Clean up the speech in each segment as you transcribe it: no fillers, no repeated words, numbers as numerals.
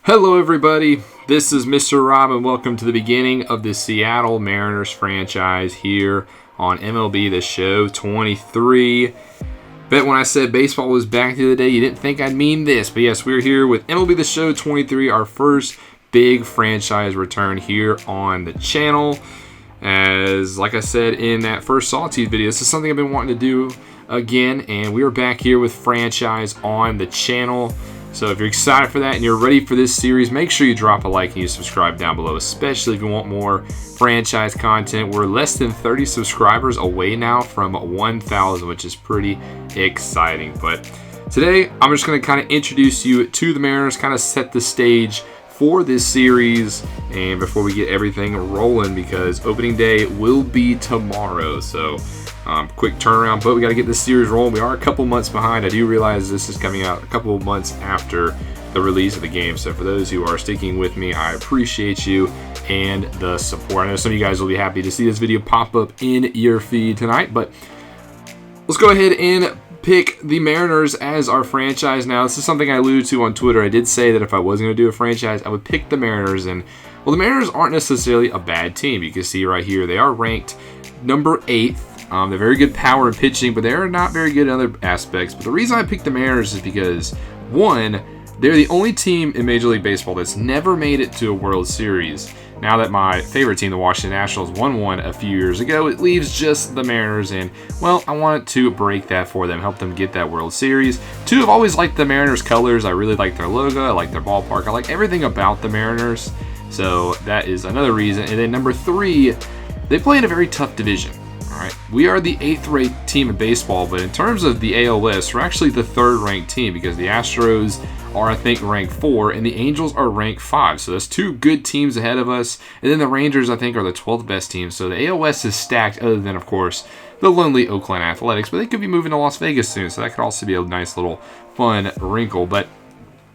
Hello everybody, this is Mr. Rob and welcome to the beginning of the Seattle Mariners franchise here on MLB The Show 23. Bet when I said baseball was back the other day, you didn't think I'd mean this. But yes, we're here with MLB The Show 23, our first big franchise return here on the channel. As, like I said in that first Sawtooth video, this is something I've been wanting to do again. And we are back here with franchise on the channel. So if you're excited for that and you're ready for this series, make sure you drop a like and you subscribe down below, especially if you want more franchise content. We're less than 30 subscribers away now from 1,000, which is pretty exciting. But today, I'm just going to kind of introduce you to the Mariners, kind of set the stage for this series, and before we get everything rolling, because opening day will be tomorrow. So quick turnaround, but we got to get this series rolling. We are a couple months behind. I do realize this is coming out a couple of months after the release of the game. So for those who are sticking with me, I appreciate you and the support. I know some of you guys will be happy to see this video pop up in your feed tonight, but let's go ahead and pick the Mariners as our franchise. Now, this is something I alluded to on Twitter. I did say that if I was going to do a franchise, I would pick the Mariners. And, well, the Mariners aren't necessarily a bad team. You can see right here, they are ranked number 8th. They're very good power and pitching, but they're not very good in other aspects. But the reason I picked the Mariners is because, one, they're the only team in Major League Baseball that's never made it to a World Series. Now that my favorite team, the Washington Nationals, won one a few years ago, it leaves just the Mariners in. Well, I wanted to break that for them, help them get that World Series. 2, I've always liked the Mariners colors. I really like their logo. I like their ballpark. I like everything about the Mariners. So that is another reason. And then number 3, they play in a very tough division. All right, we are the 8th-ranked team in baseball, but in terms of the AL West, we're actually the 3rd-ranked team because the Astros are, I think, ranked 4, and the Angels are ranked 5. So that's 2 good teams ahead of us. And then the Rangers, I think, are the 12th best team. So the AL West is stacked, other than, of course, the lonely Oakland Athletics. But they could be moving to Las Vegas soon, so that could also be a nice little fun wrinkle. But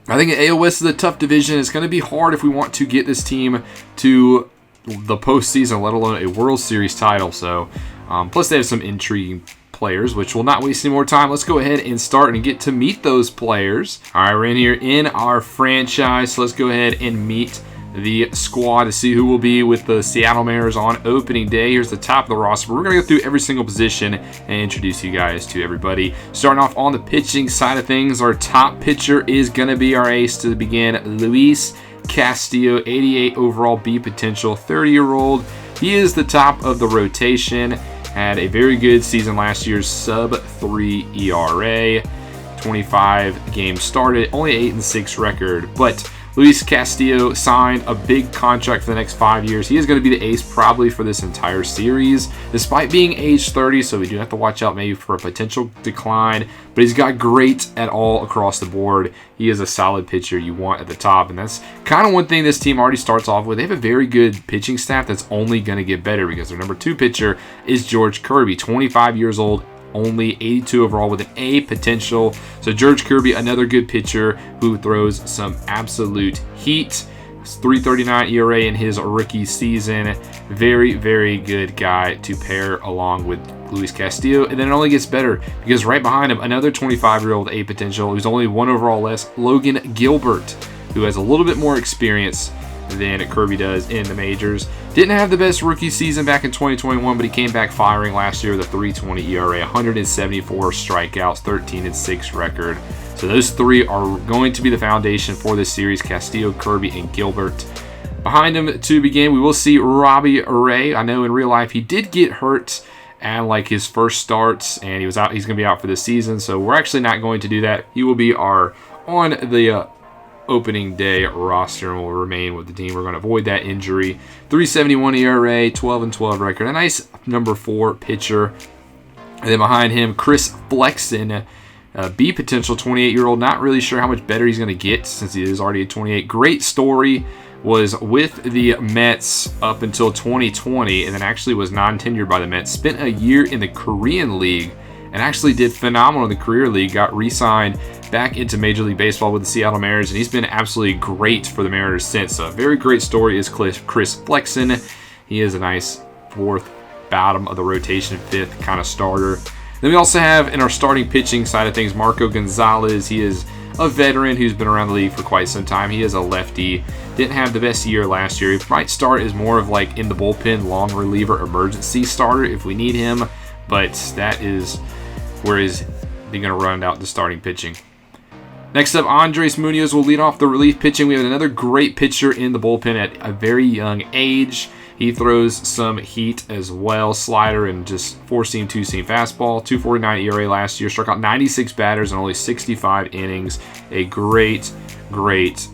I think the AL West is a tough division. It's going to be hard if we want to get this team to the postseason, let alone a World Series title. So plus they have some intriguing players, which will not waste any more time. Let's go ahead and start and get to meet those players. All right, we're in here in our franchise, so let's go ahead and meet the squad to see who will be with the Seattle Mariners on opening day. Here's the top of the roster. We're going to go through every single position and introduce you guys to everybody. Starting off on the pitching side of things, our top pitcher is going to be our ace to begin, Luis Castillo, 88 overall B potential, 30-year-old. He is the top of the rotation. Had a very good season last year, sub-3 ERA, 25 games started, only 8-6 record. But Luis Castillo signed a big contract for the next 5 years. He is going to be the ace probably for this entire series, despite being age 30, so we do have to watch out maybe for a potential decline. But he's got great at all across the board. He is a solid pitcher you want at the top, and that's kind of one thing this team already starts off with. They have a very good pitching staff that's only going to get better because their number 2 pitcher is George Kirby, 25 years old, only 82 overall with an A potential. So George Kirby, another good pitcher who throws some absolute heat. 3.39 ERA in his rookie season. Very, very good guy to pair along with Luis Castillo. And then it only gets better because right behind him, another 25-year-old A potential who's only 1 overall less, Logan Gilbert, who has a little bit more experience than Kirby does in the majors. Didn't have the best rookie season back in 2021, but he came back firing last year with a 3.20 ERA, 174 strikeouts, 13-6 record. So those 3 are going to be the foundation for this series, Castillo, Kirby, and Gilbert. Behind him to begin, we will see Robbie Ray. I know in real life he did get hurt at like his first starts, and he was out. He's going to be out for the season, so we're actually not going to do that. He will be our on the opening day roster and will remain with the team. We're going to avoid that injury. 3.71 ERA, 12-12 record. A nice number 4 pitcher. And then behind him, Chris Flexen, B potential, 28-year-old. Not really sure how much better he's going to get since he is already at 28. Great story. Was with the Mets up until 2020 and then actually was non-tenured by the Mets. Spent a year in the Korean League and actually did phenomenal in the Career League. Got re-signed back into Major League Baseball with the Seattle Mariners, and he's been absolutely great for the Mariners since. So a very great story is Chris Flexen. He is a nice 4th, bottom of the rotation, 5th kind of starter. Then we also have in our starting pitching side of things, Marco Gonzalez. He is a veteran who's been around the league for quite some time. He is a lefty. Didn't have the best year last year. He might start as more of like in the bullpen, long reliever, emergency starter if we need him. But that is where he's going to run out the starting pitching. Next up, Andres Munoz will lead off the relief pitching. We have another great pitcher in the bullpen at a very young age. He throws some heat as well, slider and just 4-seam, 2-seam fastball. 2.49 ERA last year, struck out 96 batters in only 65 innings. A great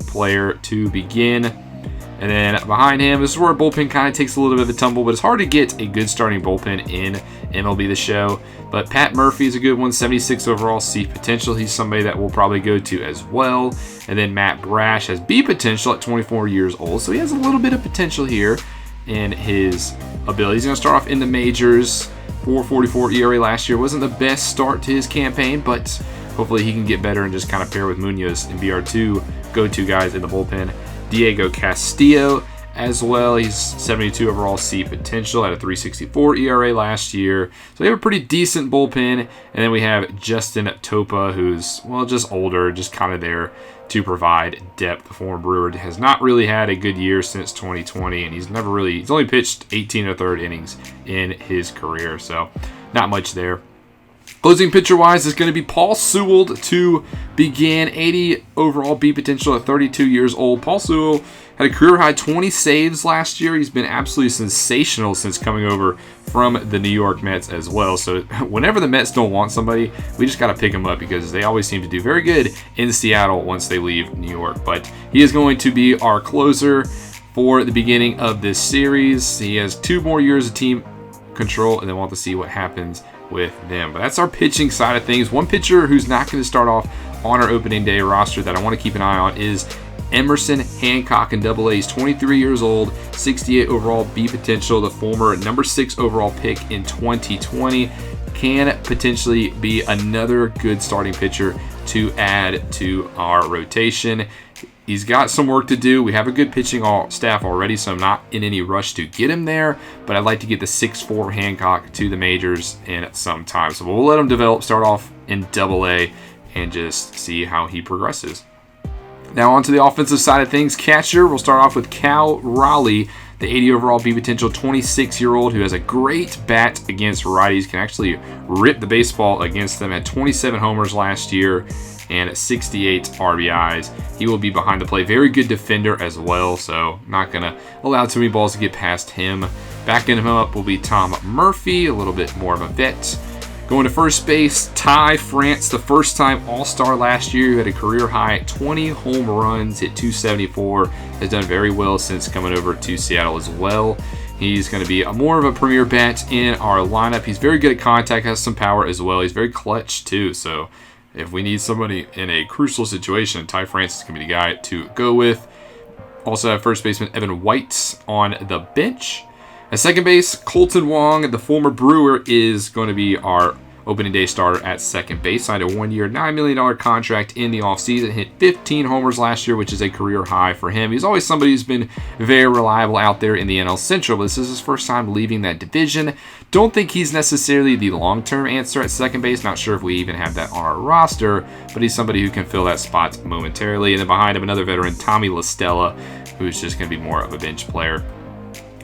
player to begin. And then behind him, this is where a bullpen kind of takes a little bit of a tumble, but it's hard to get a good starting bullpen in MLB The Show. But Pat Murphy is a good one, 76 overall C potential. He's somebody that we'll probably go to as well. And then Matt Brash has B potential at 24 years old, so he has a little bit of potential here in his ability. He's going to start off in the majors. 4.44 ERA last year. Wasn't the best start to his campaign, but hopefully he can get better and just kind of pair with Munoz and be our two go-to guys in the bullpen. Diego Castillo as well. He's 72 overall C potential at a 3.64 ERA last year. So we have a pretty decent bullpen. And then we have Justin Topa, who's, well, just older, just kind of there to provide depth. The former Brewer has not really had a good year since 2020, and he's only pitched 18 1/3 innings in his career. So not much there. Closing pitcher-wise is going to be Paul Sewell to begin. 80 overall B potential at 32 years old. Paul Sewell had a career-high 20 saves last year. He's been absolutely sensational since coming over from the New York Mets as well. So whenever the Mets don't want somebody, we just got to pick him up because they always seem to do very good in Seattle once they leave New York. But he is going to be our closer for the beginning of this series. He has 2 more years of team control, and then we'll have to see what happens with them. But that's our pitching side of things. One pitcher who's not going to start off on our opening day roster that I want to keep an eye on is Emerson Hancock in Double A. He's 23 years old, 68 overall B potential, the former number 6 overall pick in 2020. Can potentially be another good starting pitcher to add to our rotation. He's got some work to do. We have a good pitching staff already, so I'm not in any rush to get him there, but I'd like to get the 6'4 Hancock to the majors in some time. So we'll let him develop, start off in Double A, and just see how he progresses. Now on to the offensive side of things. Catcher, we'll start off with Cal Raleigh, the 80 overall B potential 26-year-old who has a great bat against righties, can actually rip the baseball against them. Had 27 homers last year and 68 RBIs. He will be behind the plate. Very good defender as well, so not going to allow too many balls to get past him. Backing him up will be Tom Murphy, a little bit more of a vet. Going to first base, Ty France, the first-time All-Star last year, who had a career-high 20 home runs, hit 274, has done very well since coming over to Seattle as well. He's going to be more of a premier bat in our lineup. He's very good at contact, has some power as well. He's very clutch too, so if we need somebody in a crucial situation, Ty France is going to be the guy to go with. Also have first baseman Evan White on the bench. At second base, Colton Wong, the former Brewer, is going to be our opening day starter at second base. Signed a 1-year, $9 million contract in the offseason. Hit 15 homers last year, which is a career high for him. He's always somebody who's been very reliable out there in the NL Central, but this is his first time leaving that division. Don't think he's necessarily the long-term answer at second base. Not sure if we even have that on our roster, but he's somebody who can fill that spot momentarily. And then behind him, another veteran, Tommy La Stella, who's just going to be more of a bench player.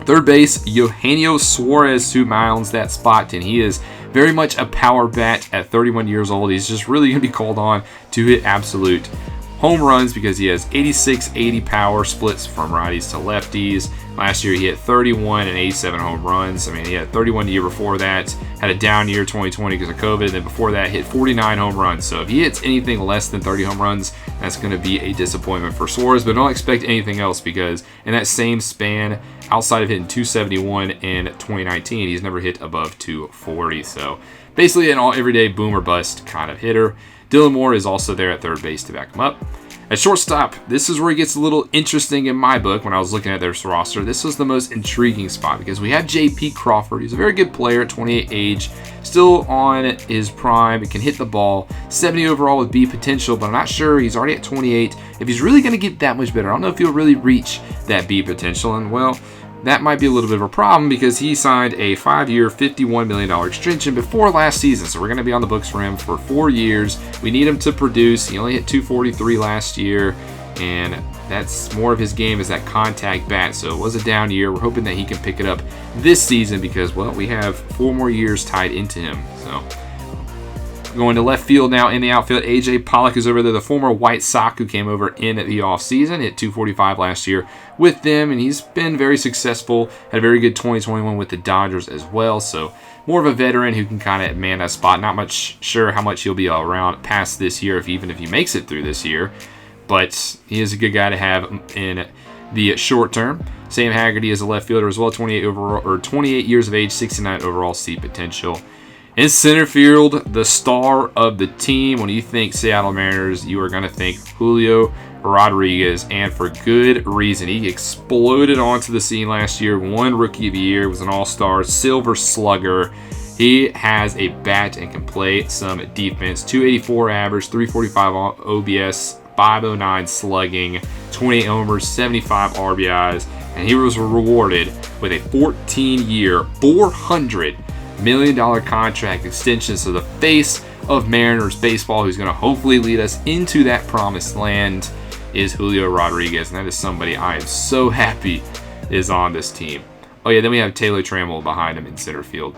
Third base, Eugenio Suarez, who mounds that spot, and he is very much a power bat at 31 years old. He's just really going to be called on to hit absolute home runs because he has 86-80 power, splits from righties to lefties. Last year he hit 31 and 87 home runs. I mean, he had 31 the year before that, had a down year 2020 because of COVID, and then before that hit 49 home runs. So if he hits anything less than 30 home runs, that's going to be a disappointment for Suarez, but don't expect anything else because in that same span, outside of hitting 271 in 2019, he's never hit above 240. So basically an everyday boom or bust kind of hitter. Dylan Moore is also there at third base to back him up. At shortstop, this is where it gets a little interesting in my book when I was looking at their roster. This was the most intriguing spot because we have J.P. Crawford. He's a very good player at 28 age, still on his prime. He can hit the ball. 70 overall with B potential, but I'm not sure. He's already at 28. If he's really going to get that much better, I don't know if he'll really reach that B potential. And, well, that might be a little bit of a problem because he signed a 5-year, $51 million extension before last season. So we're going to be on the books for him for 4 years. We need him to produce. He only hit 243 last year, and that's more of his game is that contact bat. So it was a down year. We're hoping that he can pick it up this season because, well, we have 4 more years tied into him. So going to left field now in the outfield, A.J. Pollock is over there, the former White Sox who came over in the offseason, hit 245 last year with them, and he's been very successful, had a very good 2021 with the Dodgers as well, so more of a veteran who can kind of man that spot. Not much sure how much he'll be around past this year, even if he makes it through this year, but he is a good guy to have in the short term. Sam Haggerty is a left fielder as well, 28 years of age, 69 overall seat potential. In center field, the star of the team. When you think Seattle Mariners, you are going to think Julio Rodriguez, and for good reason. He exploded onto the scene last year, won Rookie of the Year, was an All-Star, Silver Slugger. He has a bat and can play some defense. 284 average, 345 OBS, 509 slugging, 28 homers, 75 RBIs, and he was rewarded with a 14-year, $400 million contract extension. So the face of Mariners baseball, who's going to hopefully lead us into that promised land, is Julio Rodriguez, and that is somebody I am so happy is on this team. Oh yeah, then we have Taylor Trammell behind him in center field.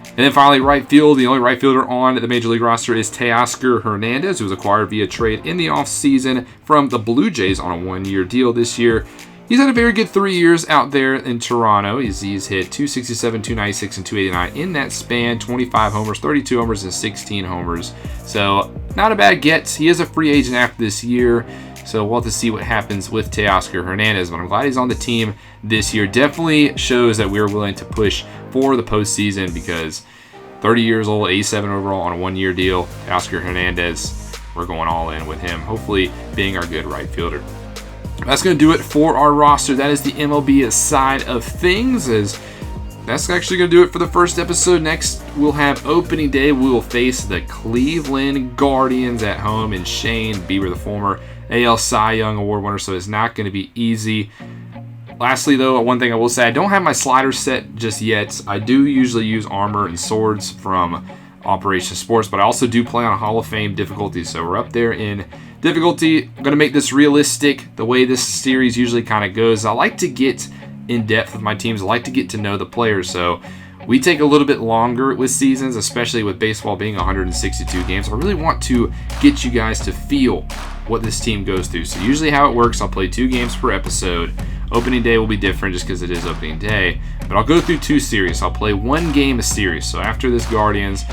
And then finally, right field. The only right fielder on the Major League roster is Teoscar Hernandez, who was acquired via trade in the offseason from the Blue Jays on a 1-year deal this year. He's had a very good 3 years out there in Toronto. He's hit 267, 296, and 289 in that span. 25 homers, 32 homers, and 16 homers. So not a bad get. He is a free agent after this year, so we'll have to see what happens with Teoscar Hernandez. But I'm glad he's on the team this year. Definitely shows that we're willing to push for the postseason because 30 years old, 87 overall on a 1-year deal. Teoscar Hernandez, we're going all in with him, hopefully being our good right fielder. That's going to do it for our roster. That is the MLB side of things. That's actually going to do it for the first episode. Next, we'll have opening day. We will face the Cleveland Guardians at home and Shane Bieber, the former AL Cy Young Award winner, so it's not going to be easy. Lastly, though, one thing I will say, I don't have my sliders set just yet. I do usually use armor and swords from Operation Sports, but I also do play on a Hall of Fame difficulty, so we're up there in difficulty. I'm going to make this realistic the way this series usually kind of goes. I like to get in depth with my teams. I like to get to know the players, so we take a little bit longer with seasons, especially with baseball being 162 games. I really want to get you guys to feel what this team goes through. So usually how it works, I'll play 2 games per episode. Opening day will be different just because it is opening day, but I'll go through 2 series. I'll play 1 game a series. So after this Guardians,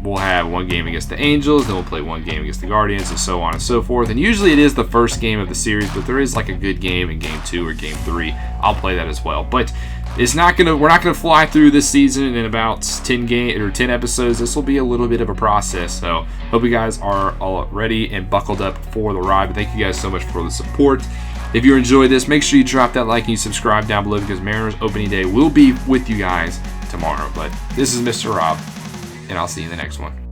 we'll have 1 game against the Angels, then we'll play 1 game against the Guardians, and so on and so forth. And usually it is the first game of the series, but there is like a good game in game 2 or game 3. I'll play that as well. But we're not gonna fly through this season in about 10 episodes. This will be a little bit of a process. So hope you guys are all ready and buckled up for the ride. But thank you guys so much for the support. If you enjoyed this, make sure you drop that like and you subscribe down below because Mariners opening day will be with you guys tomorrow. But this is Mr. Rob, and I'll see you in the next one.